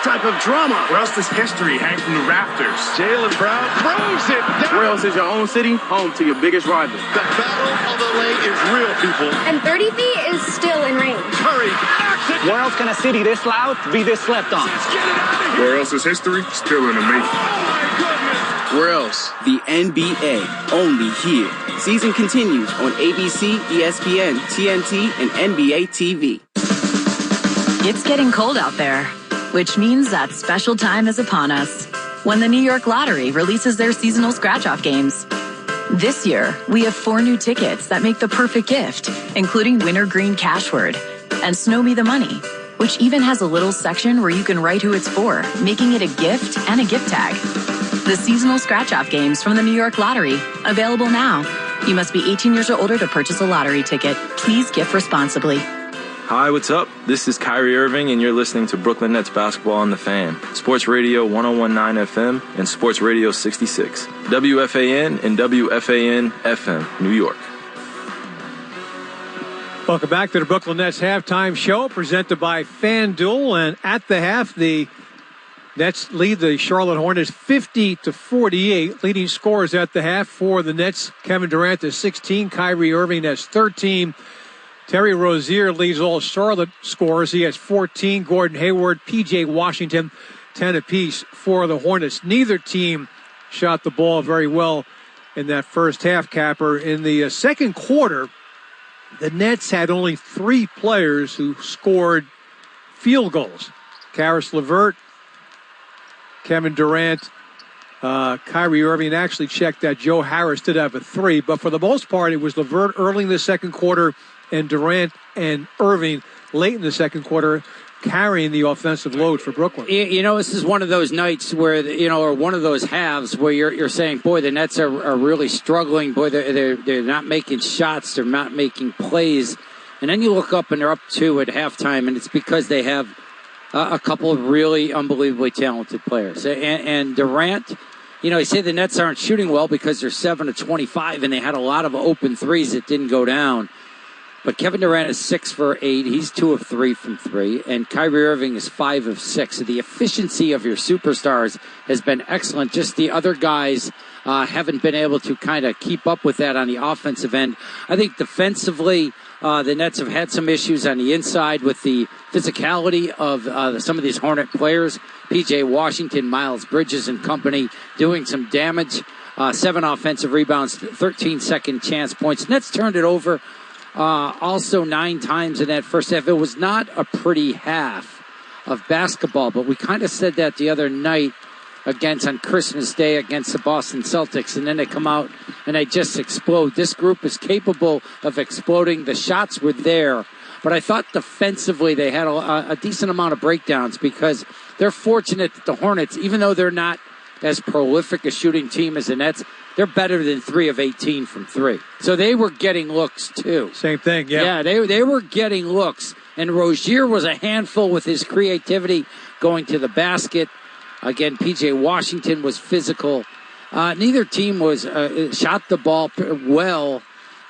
type of drama? Where else does history hang from the rafters? Jaylen Brown throws it down. Where else is your own city home to your biggest rival? The Battle of LA is real, people. And 30 feet is still in range. Curry knocks it. Where else can a city this loud be this slept on? Where else is history still in the making? Oh, my goodness. Where else? The NBA, only here. Season continues on ABC, ESPN, TNT, and NBA TV. It's getting cold out there, which means that special time is upon us when the New York Lottery releases their seasonal scratch-off games. This year, we have 4 new tickets that make the perfect gift, including Wintergreen Cashword and Snow Me the Money, which even has a little section where you can write who it's for, making it a gift and a gift tag. The seasonal scratch-off games from the New York Lottery, available now. You must be 18 years or older to purchase a lottery ticket. Please gift responsibly. Hi, what's up? This is Kyrie Irving, and you're listening to Brooklyn Nets Basketball on the Fan. Sports Radio 101.9 FM and Sports Radio 66. WFAN and WFAN FM, New York. Welcome back to the Brooklyn Nets halftime show presented by FanDuel. And at the half, the Nets lead the Charlotte Hornets 50-48. Leading scorers at the half for the Nets: Kevin Durant has 16, Kyrie Irving has 13. Terry Rozier leads all Charlotte scorers. He has 14. Gordon Hayward, P.J. Washington, 10 apiece for the Hornets. Neither team shot the ball very well in that first half, Capper. In the second quarter, the Nets had only 3 players who scored field goals. Karis LeVert, Kevin Durant, Kyrie Irving. Actually checked that Joe Harris did have a 3, but for the most part, it was LeVert early in the second quarter and Durant and Irving late in the second quarter carrying the offensive load for Brooklyn. You know, this is one of those nights where, you know, or one of those halves where you're saying, boy, the Nets are really struggling. Boy, they're not making shots. They're not making plays. And then you look up and they're up 2 at halftime, and it's because they have a couple of really unbelievably talented players. And Durant, you know, you say the Nets aren't shooting well because they're 7 of 25, and they had a lot of open threes that didn't go down. But Kevin Durant is 6 for 8. He's 2 of 3 from 3. And Kyrie Irving is 5 of 6. So the efficiency of your superstars has been excellent. Just the other guys haven't been able to kind of keep up with that on the offensive end. I think defensively, the Nets have had some issues on the inside with the physicality of some of these Hornet players. P.J. Washington, Miles Bridges and company doing some damage. 7 offensive rebounds, 13 second chance points. Nets turned it over also 9 times in that first half. It was not a pretty half of basketball, but we kind of said that the other night on Christmas Day against the Boston Celtics, and then they come out and they just explode. This group is capable of exploding. The shots were there, but I thought defensively they had a decent amount of breakdowns because they're fortunate that the Hornets, even though they're not as prolific a shooting team as the Nets, they're better than 3 of 18 from 3. So they were getting looks, too. Same thing, yeah. Yeah, they were getting looks. And Rozier was a handful with his creativity going to the basket. Again, P.J. Washington was physical. Neither team was shot the ball well.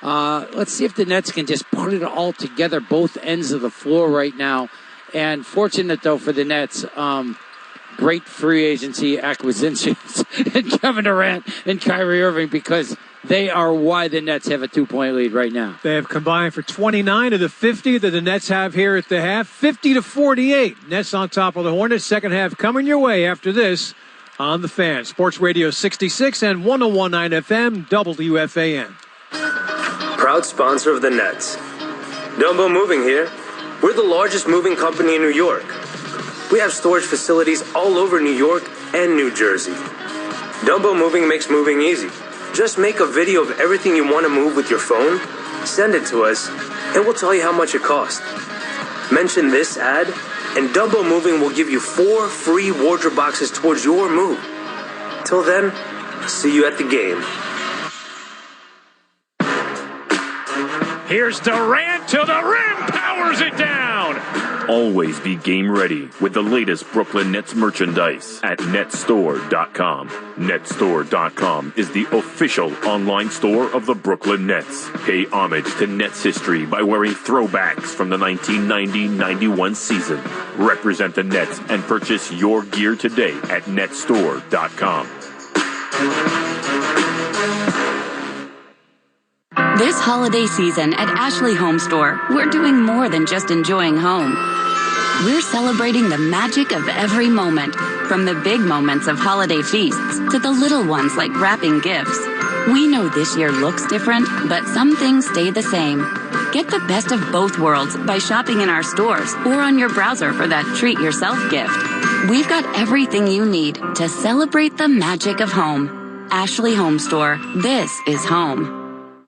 Let's see if the Nets can just put it all together, both ends of the floor right now. And fortunate, though, for the Nets, great free agency acquisitions and Kevin Durant and Kyrie Irving, because they are why the Nets have a 2-point lead right now. They have combined for 29 of the 50 that the Nets have here at the half. 50-48. Nets on top of the Hornets. Second half coming your way after this on the Fan. Sports Radio 66 and 101.9 FM WFAN. Proud sponsor of the Nets. Dumbo Moving here. We're the largest moving company in New York. We have storage facilities all over New York and New Jersey. Dumbo Moving makes moving easy. Just make a video of everything you want to move with your phone, send it to us, and we'll tell you how much it costs. Mention this ad, and Dumbo Moving will give you 4 free wardrobe boxes towards your move. Till then, see you at the game. Here's Durant to the rim, powers it down. Always be game ready with the latest Brooklyn Nets merchandise at netstore.com. Netstore.com is the official online store of the Brooklyn Nets. Pay homage to Nets history by wearing throwbacks from the 1990-91 season. Represent the Nets and purchase your gear today at netstore.com. This holiday season at Ashley Home Store, we're doing more than just enjoying home. We're celebrating the magic of every moment, from the big moments of holiday feasts to the little ones like wrapping gifts. We know this year looks different, but some things stay the same. Get the best of both worlds by shopping in our stores or on your browser for that treat yourself gift. We've got everything you need to celebrate the magic of home. Ashley Home Store. This is home.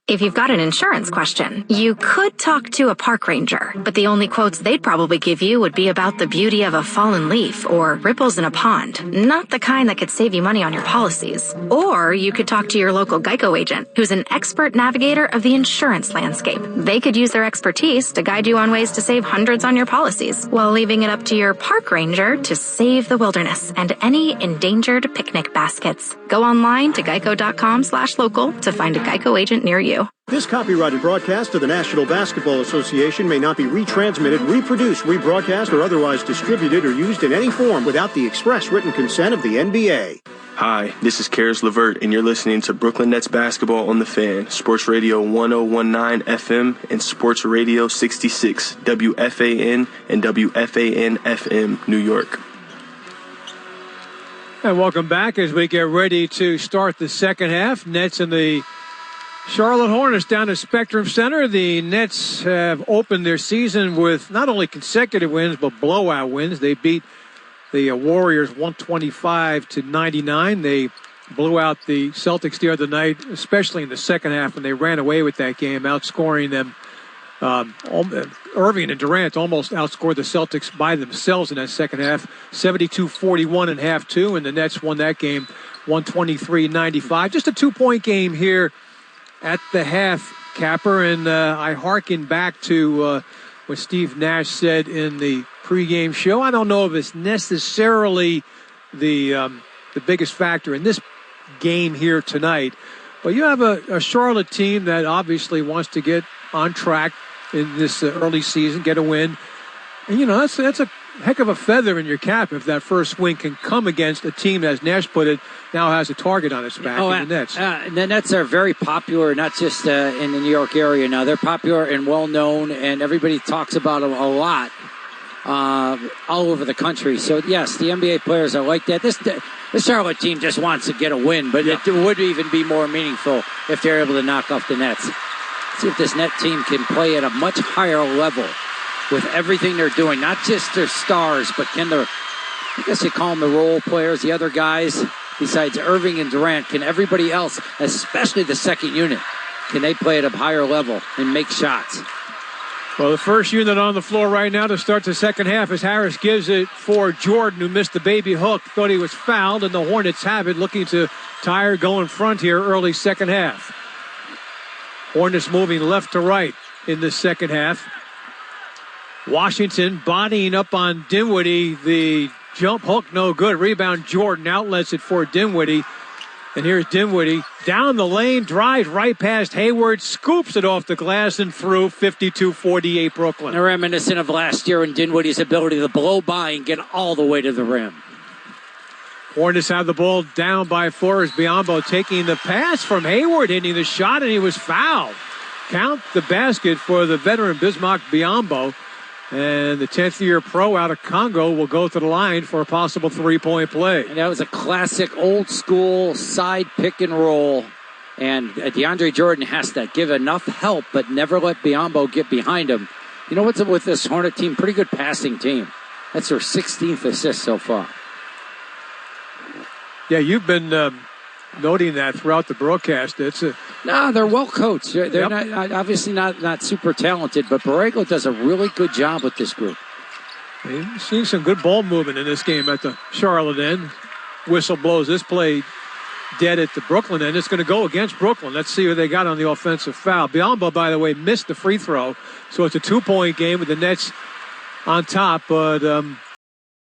If you've got an insurance question, you could talk to a park ranger, but the only quotes they'd probably give you would be about the beauty of a fallen leaf or ripples in a pond, not the kind that could save you money on your policies. Or you could talk to your local Geico agent, who's an expert navigator of the insurance landscape. They could use their expertise to guide you on ways to save hundreds on your policies, while leaving it up to your park ranger to save the wilderness and any endangered picnic baskets. Go online to geico.com/local to find a Geico agent near you. This copyrighted broadcast of the National Basketball Association may not be retransmitted, reproduced, rebroadcast, or otherwise distributed or used in any form without the express written consent of the NBA. Hi, this is Karis LeVert, and you're listening to Brooklyn Nets Basketball on the Fan, Sports Radio 1019 FM and Sports Radio 66, WFAN and WFAN FM, New York. And welcome back as we get ready to start the second half. Nets in the Charlotte Hornets down at Spectrum Center. The Nets have opened their season with not only consecutive wins, but blowout wins. They beat the Warriors 125-99. They blew out the Celtics the other night, especially in the second half when they ran away with that game, outscoring them. Irving and Durant almost outscored the Celtics by themselves in that second half, 72-41 in half two, and the Nets won that game 123-95. Just a 2-point game here at the half, Capper, and I hearken back to what Steve Nash said in the pregame show. I don't know if it's necessarily the biggest factor in this game here tonight, but you have a Charlotte team that obviously wants to get on track in this early season, get a win. And, you know, that's a heck of a feather in your cap if that first win can come against a team, as Nash put it, now has a target on its back in the Nets. The Nets are very popular, not just in the New York area now. They're popular and well-known, and everybody talks about them a lot all over the country. So, yes, the NBA players are like that. This Charlotte team just wants to get a win, but it would even be more meaningful if they're able to knock off the Nets. See if this net team can play at a much higher level with everything they're doing, not just their stars, but can I guess you call them the role players, the other guys, besides Irving and Durant, can everybody else, especially the second unit, can they play at a higher level and make shots? Well, the first unit on the floor right now to start the second half is Harris gives it for Jordan, who missed the baby hook, thought he was fouled, and the Hornets have it, looking to tie or go in front here early second half. Hornets moving left to right in the second half. Washington bodying up on Dinwiddie. The jump hook, no good. Rebound, Jordan outlets it for Dinwiddie. And here's Dinwiddie down the lane, drives right past Hayward, scoops it off the glass and through. 52-48 Brooklyn. They're reminiscent of last year and Dinwiddie's ability to blow by and get all the way to the rim. Hornets have the ball down by 4 as Biyombo taking the pass from Hayward, hitting the shot, and he was fouled. Count the basket for the veteran Bismack Biyombo. And the 10th-year pro out of Congo will go to the line for a possible 3-point play. And that was a classic old-school side pick and roll. And DeAndre Jordan has to give enough help, but never let Biyombo get behind him. You know what's up with this Hornet team? Pretty good passing team. That's their 16th assist so far. Yeah, you've been noting that throughout the broadcast. No, they're well coached. They're not, obviously not super talented, but Borrego does a really good job with this group. We've seen some good ball movement in this game at the Charlotte end. Whistle blows this play dead at the Brooklyn end. It's going to go against Brooklyn. Let's see what they got on the offensive foul. Biyombo, by the way, missed the free throw, so it's a 2-point game with the Nets on top, but